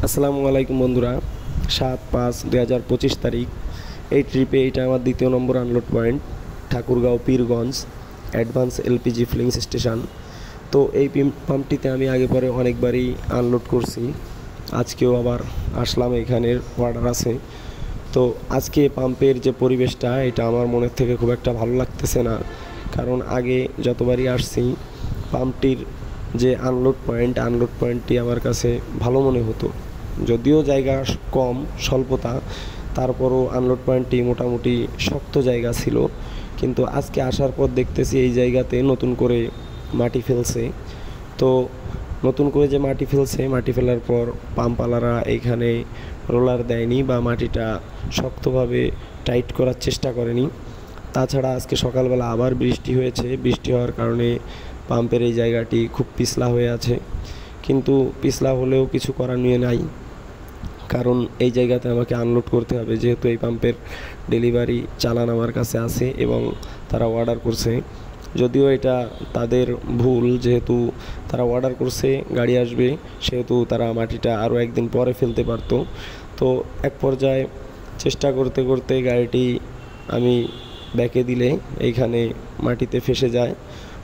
আসসালামু আলাইকুম বন্ধুরা। ৭-৫-২০২৫ তারিখ এই ট্রিপে এটা আমার দ্বিতীয় নম্বর unload point, Thakurgaon Pirganj advance LPG filling station. তো এই পাম্পটিতে আমি আগে পরে অনেকবারই আনলোড করছি, আজকেও আবার আসলাম, এখানের অর্ডার আছে। তো আজকে পাম্পের যে পরিবেশটা, এটা আমার মনের থেকে খুব একটা ভালো লাগতেছে না, কারণ আগে যতবারই আসছি পাম্পটির যে আনলোড পয়েন্টটি আমার কাছে ভালো মনে হতো। যদিও জায়গা কম, স্বল্পতা, তারপরও আনলোড পয়েন্টটি মোটামুটি শক্ত জায়গা ছিল। কিন্তু আজকে আসার পর দেখতেছি এই জায়গাতে নতুন করে মাটি ফেলছে। তো নতুন করে যে মাটি ফেলার পর পাম্পওয়ালারা এইখানে রোলার দেয়নি বা মাটিটা শক্তভাবে টাইট করার চেষ্টা করেনি। তাছাড়া আজকে সকালবেলা আবার বৃষ্টি হয়েছে, বৃষ্টি হওয়ার কারণে পাম্পের এই জায়গাটি খুব পিছলা হয়ে আছে। কিন্তু পিছলা হলেও কিছু করার নিয়ে নাই, কারণ এই জায়গাতে আমাকে আনলোড করতে হবে, যেহেতু এই পাম্পের ডেলিভারি চালান আমার কাছে আছে এবং তারা অর্ডার করছে। যদিও এটা তাদের ভুল, যেহেতু তারা অর্ডার করছে গাড়ি আসবে, সেহেতু তারা মাটিটা আরও একদিন পরে ফেলতে পারতো। তো এক পর্যায়ে চেষ্টা করতে করতে গাড়িটি আমি ব্যাকে দিলে এইখানে মাটিতে ফেসে যায়।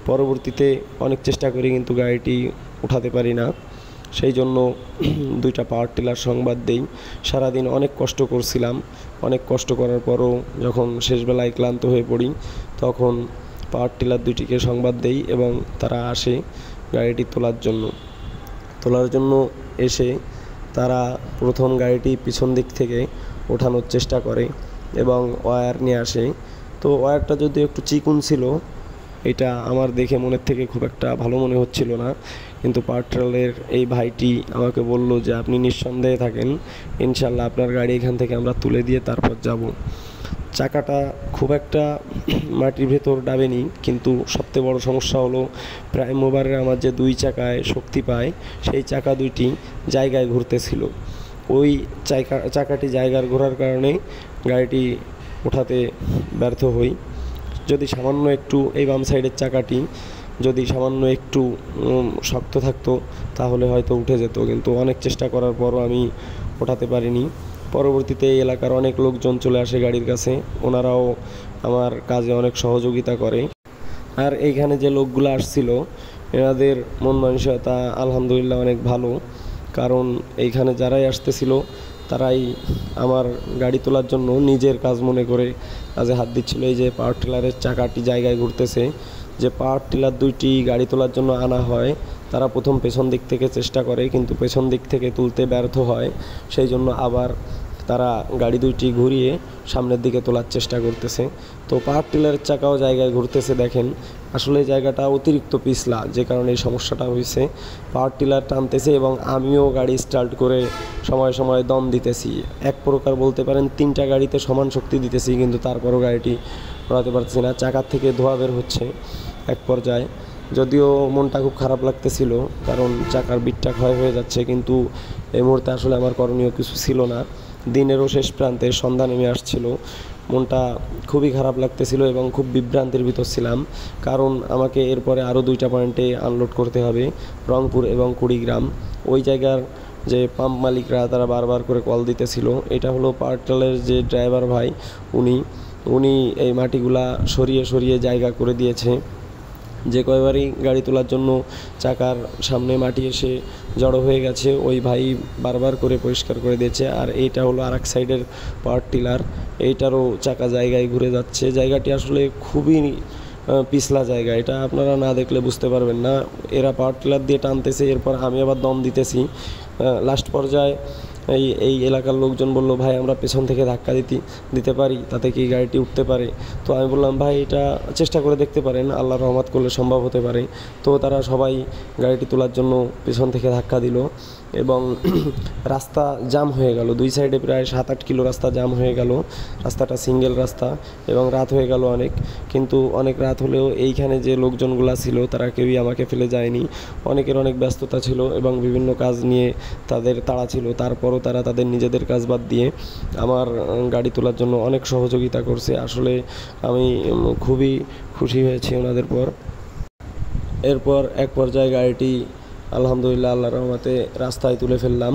পরবর্তীতে অনেক চেষ্টা করি, কিন্তু গাড়িটি উঠাতে পারি না। সেই জন্য দুইটা পাওয়ার টিলার সংবাদ দেই। সারাদিন অনেক কষ্ট করছিলাম, অনেক কষ্ট করার পরও যখন শেষবেলায় ক্লান্ত হয়ে পড়ি, তখন পাওয়ার টিলার দুইটিকে সংবাদ দেই এবং তারা আসে গাড়িটি তোলার জন্য এসে তারা প্রথম গাড়িটি পিছন দিক থেকে ওঠানোর চেষ্টা করে এবং ওয়্যার নিয়ে আসে। তো ওয়্যারটা যদিও একটু চিকুন ছিল, এটা আমার দেখে মনের থেকে খুব একটা ভালো মনে হচ্ছিল না, কিন্তু পাওয়ার টিলারের এই ভাইটি আমাকে বলল যে আপনি নিঃসন্দেহে থাকেন, ইনশাল্লাহ আপনার গাড়ি এখান থেকে আমরা তুলে দিয়ে তারপর যাব। চাকাটা খুব একটা মাটির ভেতর ডাবেনি, কিন্তু সবচেয়ে বড় সমস্যা হলো প্রাইম মুভারের আমার যে দুই চাকায় শক্তি পায়, সেই চাকা দুইটি জায়গায় ঘুরতেছিল। ওই চাকাটি জায়গার ঘোরার কারণে গাড়িটি ওঠাতে ব্যর্থ হই। যদি সামান্য একটু এই বাম সাইডের চাকাটি যদি সামান্য একটু শক্ত থাকতো তাহলে হয়তো উঠে যেত, কিন্তু অনেক চেষ্টা করার পরও আমি ওঠাতে পারিনি। পরবর্তীতে এই এলাকার অনেক লোকজন চলে আসে গাড়ির কাছে, ওনারাও আমার কাজে অনেক সহযোগিতা করে। আর এইখানে যে লোকগুলো আসছিল, এনাদের মন মানসিকতা আলহামদুলিল্লাহ অনেক ভালো, কারণ এইখানে যারাই আসতেছিল তারাই আমার গাড়ি তোলার জন্য নিজের কাজ মনে করে কাজে হাত দিচ্ছিল। এই যে পাওয়ার টিলারের চাকাটি জায়গায় ঘুরতেছে, যে পাওয়ার টিলার দুইটি গাড়ি তোলার জন্য আনা হয়, তারা প্রথম পেছন দিক থেকে চেষ্টা করে, কিন্তু পেছন দিক থেকে তুলতে ব্যর্থ হয়। সেই জন্য আবার তারা গাড়ি দুইটি ঘুরিয়ে সামনের দিকে তোলার চেষ্টা করতেছে। তো পাওয়ার টিলারের চাকাও জায়গায় ঘুরতেছে, দেখেন আসলে জায়গাটা অতিরিক্ত পিছলা, যে কারণে এই সমস্যাটা হয়েছে। পাওয়ার টিলার টানতেছে এবং আমিও গাড়ি স্টার্ট করে সময় সময় দম দিতেছি। এক প্রকার বলতে পারেন তিনটা গাড়িতে সমান শক্তি দিতেছি, কিন্তু তারপরও গাড়িটি ওড়াতে পারছি না, চাকার থেকে ধোঁয়া বের হচ্ছে এক পর্যায়ে। যদিও মনটা খুব খারাপ লাগতেছিল, কারণ চাকার বিটটা ক্ষয় হয়ে যাচ্ছে, কিন্তু এই মুহূর্তে আসলে আমার করণীয় কিছু ছিল না। দিনেরও শেষ প্রান্তে সন্ধ্যা নেমে আসছিল, মনটা খুবই খারাপ লাগতেছিল এবং খুব বিভ্রান্তির ভিতর ছিলাম, কারণ আমাকে এরপরে আরও দুইটা পয়েন্টে আনলোড করতে হবে, রংপুর এবং কুড়িগ্রাম। ওই জায়গার যে পাম্প মালিকরা তারা বারবার করে কল দিতেছিল। এটা হলো পাওয়ার টিলারের যে ড্রাইভার ভাই, উনি এই মাটিগুলা সরিয়ে সরিয়ে জায়গা করে দিয়েছে। যে কয়বারই গাড়ি তোলার জন্য চাকার সামনে মাটি এসে জড়ো হয়ে গেছে, ওই ভাই বারবার করে পরিষ্কার করে দিয়েছে। আর এইটা হলো আর এক সাইডের পাওয়ার টিলার, এইটারও চাকা জায়গায় ঘুরে যাচ্ছে। জায়গাটি আসলে খুবই পিছলা জায়গা, এটা আপনারা না দেখলে বুঝতে পারবেন না। এরা পাওয়ার টিলার দিয়ে টানতেছে, এরপর আমি আবার দম দিতেছি। লাস্ট পর্যায়ে এই এলাকার লোকজন বলল, ভাই আমরা পেছন থেকে ধাক্কা দিতে পারি, তাতে কি গাড়িটি উঠতে পারে? তো আমি বললাম, ভাই এটা চেষ্টা করে দেখতে পারেন, আল্লাহর রহমত করলে সম্ভব হতে পারে। তো তারা সবাই গাড়িটি তোলার জন্য পেছন থেকে ধাক্কা দিল এবং রাস্তা জাম হয়ে গেল। দুই সাইডে প্রায় 7-8 কিলো রাস্তা জাম হয়ে গেল। রাস্তাটা সিঙ্গেল রাস্তা এবং রাত হয়ে গেল অনেক, কিন্তু অনেক রাত হলেও এইখানে যে লোকজনগুলো ছিল তারা কেউই আমাকে ফেলে যায়নি। অনেকের অনেক ব্যস্ততা ছিল এবং বিভিন্ন কাজ নিয়ে তাদের তাড়া ছিল, তারপরও তারা তাদের নিজেদের কাজ বাদ দিয়ে আমার গাড়ি তোলার জন্য অনেক সহযোগিতা করছে। আসলে আমি খুবই খুশি হয়েছি ওনাদের পর। এরপর এক পর্যায়ে গাড়িটি আলহামদুলিল্লাহ আল্লাহর রহমতে রাস্তায় তুলে ফেললাম।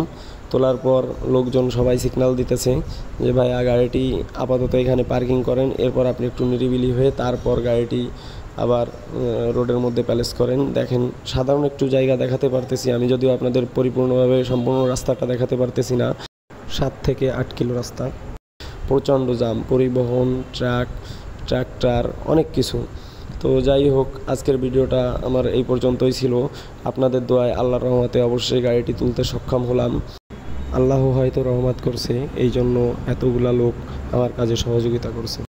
তোলার পর লোকজন সবাই সিগন্যাল দিতেছে যে ভাইয়া গাড়িটি আপাতত এখানে পার্কিং করেন, এরপর আপনি একটু নিরিবিলি হয়ে তারপর গাড়িটি আবার রোডের মধ্যে প্যালেস করেন। দেখেন সাধারণ একটু জায়গা দেখাতে পারতেছি আমি, যদিও আপনাদের পরিপূর্ণভাবে সম্পূর্ণ রাস্তাটা দেখাতে পারতেছি না। 7 থেকে 8 কিলো রাস্তা, প্রচণ্ড জাম, পরিবহন, ট্রাক্টর, অনেক কিছু। তো যাই হোক, আজকের ভিডিওটা আমার এই পর্যন্তই ছিল। আপনাদের দোয়ায় আল্লাহর রহমতে অবশ্যই গাড়িটি তুলতে সক্ষম হলাম। আল্লাহ হয়তো রহমত করছে, এই জন্য এতগুলা লোক আমার কাজে সহযোগিতা করছে।